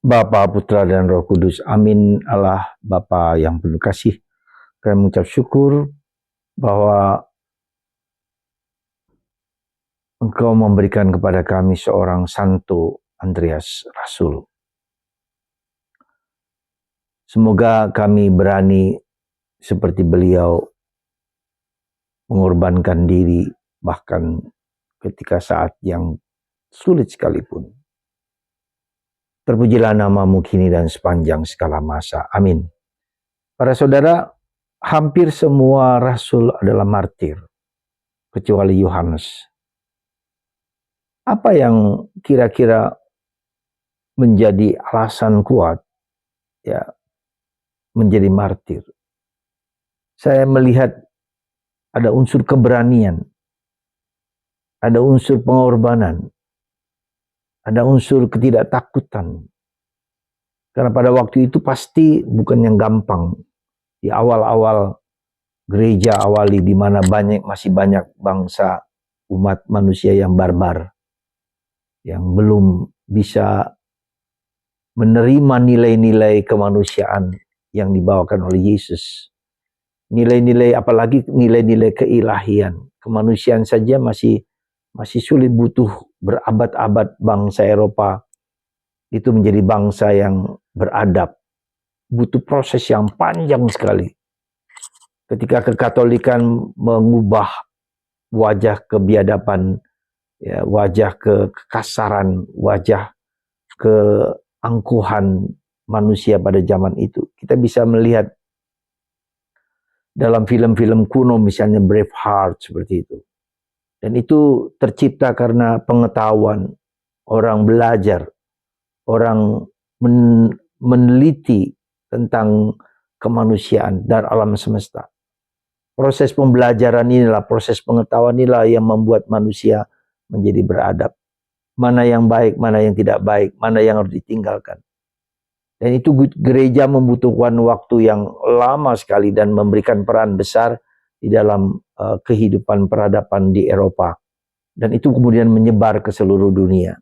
Bapa, Putra, dan Roh Kudus. Amin. Allah Bapa yang penuh kasih. Kami mengucap syukur bahwa Engkau memberikan kepada kami seorang Santo Andreas Rasul. Semoga kami berani seperti beliau mengorbankan diri bahkan ketika saat yang sulit sekalipun. Terpujilah namamu kini dan sepanjang segala masa. Amin. Para saudara, hampir semua rasul adalah martir, kecuali Yohanes. Apa yang kira-kira menjadi alasan kuat ya menjadi martir? Saya melihat ada unsur keberanian, ada unsur pengorbanan, ada unsur ketidaktakutan. Karena pada waktu itu pasti bukan yang gampang. Di awal-awal gereja awali di mana masih banyak bangsa umat manusia yang barbar, yang belum bisa menerima nilai-nilai kemanusiaan yang dibawakan oleh Yesus. Nilai-nilai, apalagi nilai-nilai keilahian. Kemanusiaan saja masih sulit, butuh berabad-abad bangsa Eropa itu menjadi bangsa yang beradab. Butuh proses yang panjang sekali. Ketika kekatolikan mengubah wajah kebiadaban, ya, wajah kekasaran, wajah keangkuhan manusia pada zaman itu. Kita bisa melihat dalam film-film kuno misalnya Braveheart seperti itu. Dan itu tercipta karena pengetahuan, orang belajar, orang meneliti tentang kemanusiaan dan alam semesta. Proses pembelajaran inilah, proses pengetahuan inilah yang membuat manusia menjadi beradab. Mana yang baik, mana yang tidak baik, mana yang harus ditinggalkan. Dan itu gereja membutuhkan waktu yang lama sekali dan memberikan peran besar di dalam kehidupan peradaban di Eropa. Dan itu kemudian menyebar ke seluruh dunia.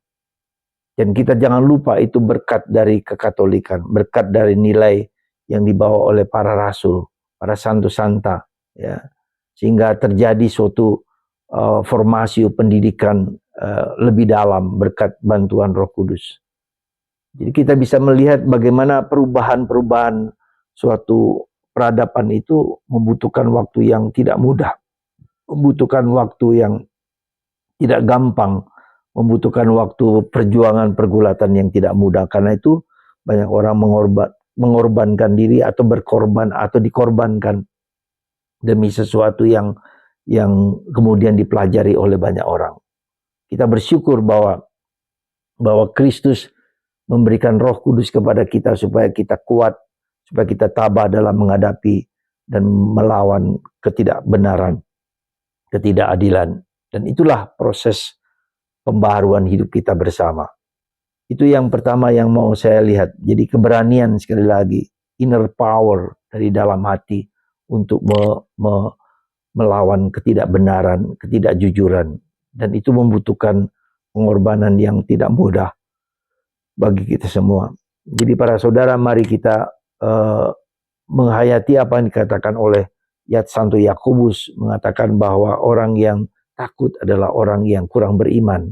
Dan kita jangan lupa itu berkat dari kekatolikan, berkat dari nilai yang dibawa oleh para rasul, para santo santa, ya, sehingga terjadi suatu formasi pendidikan lebih dalam berkat bantuan Roh Kudus. Jadi kita bisa melihat bagaimana perubahan-perubahan suatu peradaban itu membutuhkan waktu yang tidak mudah, membutuhkan waktu yang tidak gampang, membutuhkan waktu perjuangan pergulatan yang tidak mudah. Karena itu banyak orang mengorbankan diri atau berkorban atau dikorbankan demi sesuatu yang kemudian dipelajari oleh banyak orang. Kita bersyukur bahwa Kristus memberikan Roh Kudus kepada kita supaya kita kuat, supaya kita tabah dalam menghadapi dan melawan ketidakbenaran, ketidakadilan. Dan itulah proses pembaharuan hidup kita bersama. Itu yang pertama yang mau saya lihat. Jadi keberanian, sekali lagi, inner power dari dalam hati untuk melawan ketidakbenaran, ketidakjujuran. Dan itu membutuhkan pengorbanan yang tidak mudah bagi kita semua. Jadi para saudara, mari kita menghayati apa yang dikatakan oleh Santo Yakobus, mengatakan bahwa orang yang takut adalah orang yang kurang beriman.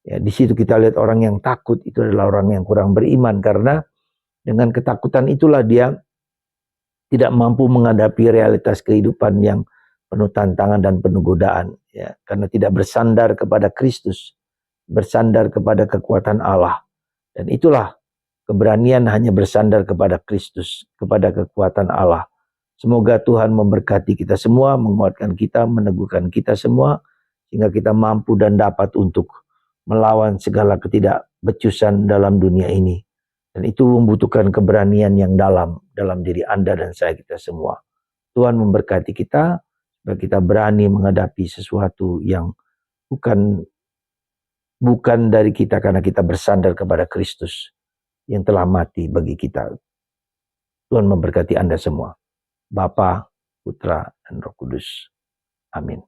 Ya, di situ kita lihat orang yang takut itu adalah orang yang kurang beriman, karena dengan ketakutan itulah dia tidak mampu menghadapi realitas kehidupan yang penuh tantangan dan penuh godaan. Ya, karena tidak bersandar kepada Kristus, bersandar kepada kekuatan Allah. Dan itulah keberanian, hanya bersandar kepada Kristus, kepada kekuatan Allah. Semoga Tuhan memberkati kita semua, menguatkan kita, meneguhkan kita semua, sehingga kita mampu dan dapat untuk melawan segala ketidakbecusan dalam dunia ini. Dan itu membutuhkan keberanian yang dalam diri Anda dan saya, kita semua. Tuhan memberkati kita, supaya kita berani menghadapi sesuatu yang bukan dari kita, karena kita bersandar kepada Kristus yang telah mati bagi kita. Tuhan memberkati Anda semua. Bapa, Putra, dan Roh Kudus. Amin.